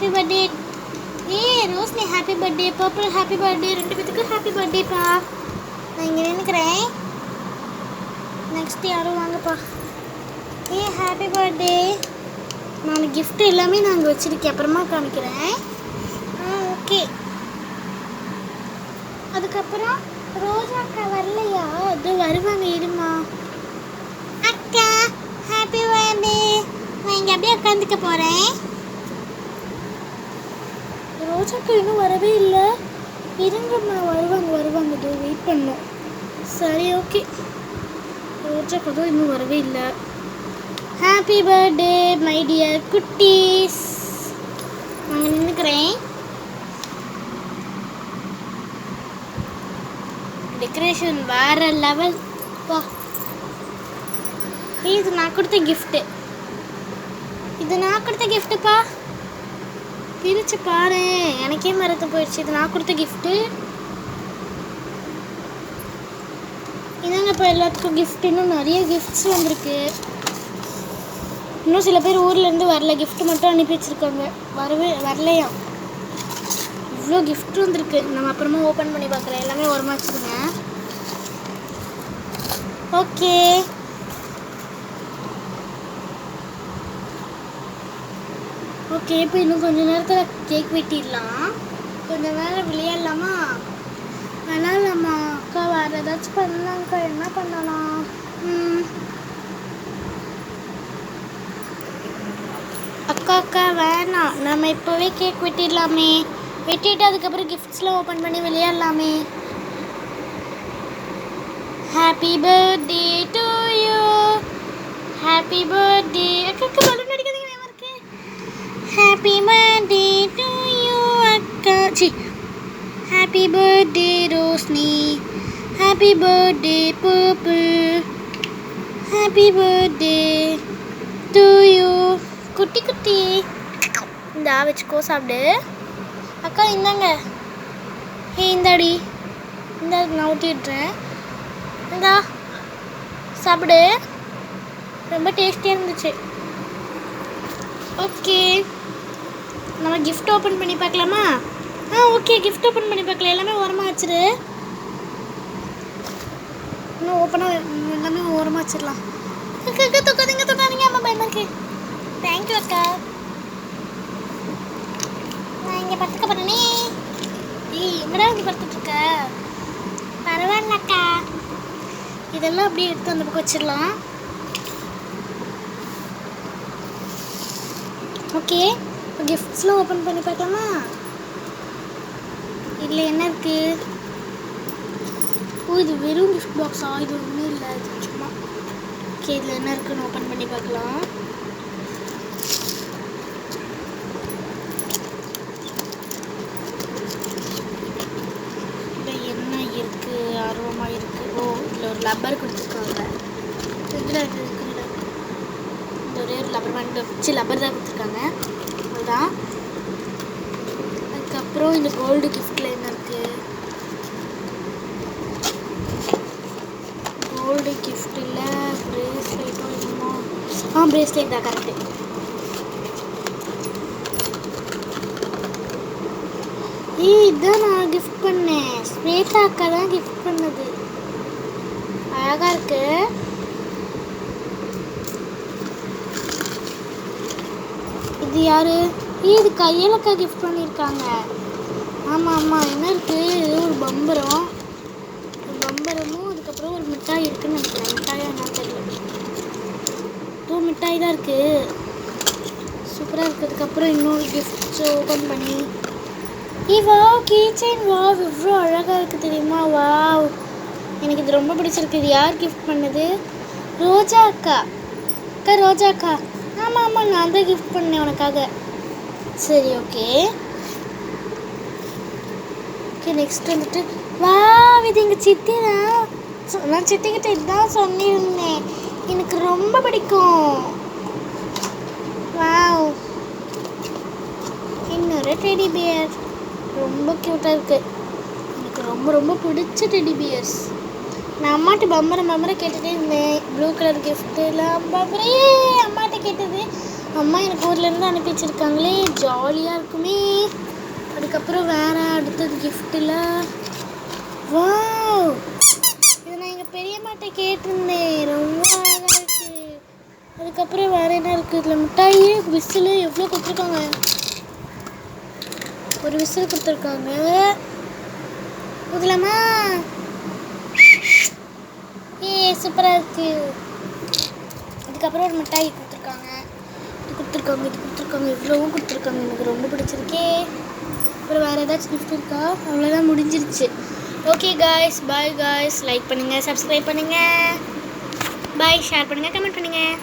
Happy birthday. Roshni happy birthday. Purple happy birthday. ரெண்டு பேத்துக்கும் happy பர்த்டேப்பா. நான் இங்கே நினைக்கிறேன். நெக்ஸ்ட் யாரும் வாங்கப்பா. Happy birthday. நான் கிஃப்ட் எல்லாமே நான் அங்கே வச்சுருக்கேன், அப்புறமா காமிக்கிறேன். ஓகே. அதுக்கப்புறம் ரோஜா அக்கா வரலையா? அது வருவாங்க, இருமா. அக்கா ஹாப்பி பர்த்டே. நான் இங்கே அப்படியே உட்காந்துக்க போகிறேன். ரோஜா அக்கா இன்னும் வரவே இல்லை. இருங்கம்மா, வருவாங்க. இதோ வெயிட் பண்ணோம். சரி, ஓகே. ரோஜா அக்கா இன்னும் வரவே இல்லை. ஹாப்பி பர்த்டே மை டியர் குட்டீஸ். நாங்கள் நின்றுக்கிறேன். டெக்கரேஷன் வேறு லெவல் பா. இது நான் கொடுத்த கிஃப்ட்டு. கிஃப்ட்டுப்பா. பிரித்து பாரு, எனக்கே மறந்து போயிடுச்சு. இது நான் கொடுத்த கிஃப்ட்டு. இதாங்க இப்போ எல்லாத்துக்கும் கிஃப்ட். இன்னும் நிறைய கிஃப்ட்ஸ் வந்திருக்கு. இன்னும் சில பேர் ஊர்லேருந்து வரல, கிஃப்ட் மட்டும் அனுப்பி வச்சுருக்காங்க. வரலையாம். இவ்வளோ கிஃப்ட் வந்துருக்கு. நம்ம அப்புறமா ஓப்பன் பண்ணி பார்க்குறேன். எல்லாமே ஓரமாக வச்சுருங்க. ஓகே. இப்போ இன்னும் கொஞ்சம் நேரத்தில் கேக் வெட்டிடலாம். கொஞ்சம் நேரம் விளையாடலாமா? அக்கா வேறு ஏதாச்சும் பண்ணலாம்க்கா. என்ன பண்ணலாம்? அக்கா வேணாம், நம்ம இப்போவே கேக் வெட்டிடலாமே. வெட்டிட்டு அதுக்கப்புறம் கிஃப்ட்ஸ்லாம் ஓப்பன் பண்ணி விளையாடலாமே. Happy birthday to you. Happy birthday. அக்கா பலூன் அடிக்காதீங்க, வேகமாக இருக்கு. ஹாப்பி பர்த்டே டு யூ அக்கா. Happy birthday Roshni. Happy birthday purple. Happy birthday to you. குட்டி இந்தா வச்சுக்கோ, சாப்பிடு. அக்கா இந்தாங்க. இந்தாடி, இந்த நான் ஊட்டிடுறேன். இந்தா சாப்பிடு. ரொம்ப டேஸ்டியாக இருந்துச்சு. ஓகே, நம்ம கிஃப்ட் ஓப்பன் பண்ணி பார்க்கலாமா? ஓகே, கிஃப்ட் ஓப்பன் பண்ணி பார்க்கலாம். எல்லாமே ஓரமாக வச்சிரு. இன்னும் ஓப்பனாக எல்லாமே ஓரமாக வச்சிடலாம். அக்கா தொக்காதீங்க. அம்மா பயமா இருக்கு. தேங்க்யூ அக்கா. நான் இங்கே படுத்துக்க போறேனே. எங்கடா இங்கே படுத்துட்ருக்க? பரவாயில்ல அக்கா. இதெல்லாம் அப்படியே எடுத்து அந்த பக்கம் வச்சிடலாம். ஓகே, இப்போ கிஃப்ட்ஸ்லாம் ஓப்பன் பண்ணி பார்க்கலாமா? இதில் என்ன இருக்குது? இது வெறும் கிஃப்ட் பாக்ஸா? இது ஒன்றும் இல்லை, இது சும்மா. ஓகே, இதில் என்ன இருக்குன்னு ஓப்பன் பண்ணி பார்க்கலாம். இதில் என்ன இருக்குது? ஆர்வமாக இருக்குது. இதில் ஒரு லப்பர் கொடுத்துருக்காங்க. இதில் இருக்குல்ல, இந்த ஒரே ஒரு லப்பர் வச்சு லப்பர் தான் கொடுத்துருக்காங்க. அதுதான். அதுக்கப்புறம் இந்த கோல்டு கிஃப்டில் என்ன இருக்குது? கோல்டு கிஃப்டில் பிரேஸ்லெட்டும் என்னமோ. பிரேஸ்லெட் தான் கரெக்டு. இதுதான் நான் கிஃப்ட் பண்ணேன். ஸ்வேதா அக்கா தான் கிஃப்ட் பண்ணது. அழகாக இருக்கு. இது யாரு? இது கையலக்கா கிஃப்ட் பண்ணியிருக்காங்க. ஆமாம், என்ன இருக்குது? ஏதோ ஒரு பம்பரமும் அதுக்கப்புறம் ஒரு மிட்டாய் இருக்குன்னு நினைக்கிறேன். மிட்டாயா என்ன தெரியல. மிட்டாய் தான் இருக்குது. சூப்பராக இருக்குது. அதுக்கப்புறம் இன்னொரு கிஃப்ட்ஸ் ஓப்பன் பண்ணி கீச்சைன். எவ்வளோ அழகாக இருக்குது தெரியுமா? எனக்கு இது ரொம்ப பிடிச்சிருக்கு. இது யார் கிஃப்ட் பண்ணது? ரோஜா அக்கா. ரோஜா அக்கா. ஆமாம், நான் தான் கிஃப்ட் பண்ணேன் உனக்காக. சரி, ஓகே. நெக்ஸ்ட் வந்துட்டு இது எங்கள் சித்தி தான். நான் சித்திக்கிட்ட இதுதான் சொல்லியிருந்தேன். எனக்கு ரொம்ப பிடிக்கும். இன்னொரு டெடி பியர். ரொம்ப க்யூட்டாக இருக்குது. எனக்கு ரொம்ப பிடிச்ச டெடி பியர்ஸ். நான் அம்மாட்ட பம்பரை கேட்டுகிட்டே இருந்தேன். ப்ளூ கலர் கிஃப்ட்டுலாம் பம்பரே அம்மாட்ட கேட்டது. அம்மா எனக்கு ஊர்லேருந்து அனுப்பி வச்சுருக்காங்களே, ஜாலியாக இருக்குமே. அதுக்கப்புறம் வேறு அடுத்தது கிஃப்ட்டில் வாவ், இது நான் எங்கள் பெரியம்மாட்ட கேட்டிருந்தேன். ரொம்ப அழகாக இருக்குது. அதுக்கப்புறம் வேறு என்ன இருக்குது இதில்? மிட்டாயி, விசிலு எவ்வளோ கொடுத்துருக்காங்க. ஒரு விசில் கொடுத்துருக்காங்க. ஊதலாமா? சூப்பராக இருக்குது. அதுக்கப்புறம் ஒரு மிட்டாய் கொடுத்துருக்காங்க. இது கொடுத்துருக்காங்க இவ்வளவும் கொடுத்துருக்காங்க. எனக்கு ரொம்ப பிடிச்சிருக்கே. அப்புறம் வேறு ஏதாச்சும் கிஃப்ட் இருக்கா? அவ்வளோதான், முடிஞ்சிருச்சு. Okay guys, bye guys. Like பண்ணுங்கள், சப்ஸ்கிரைப் பண்ணுங்கள், பாய், ஷேர் பண்ணுங்கள், கமெண்ட் பண்ணுங்கள்.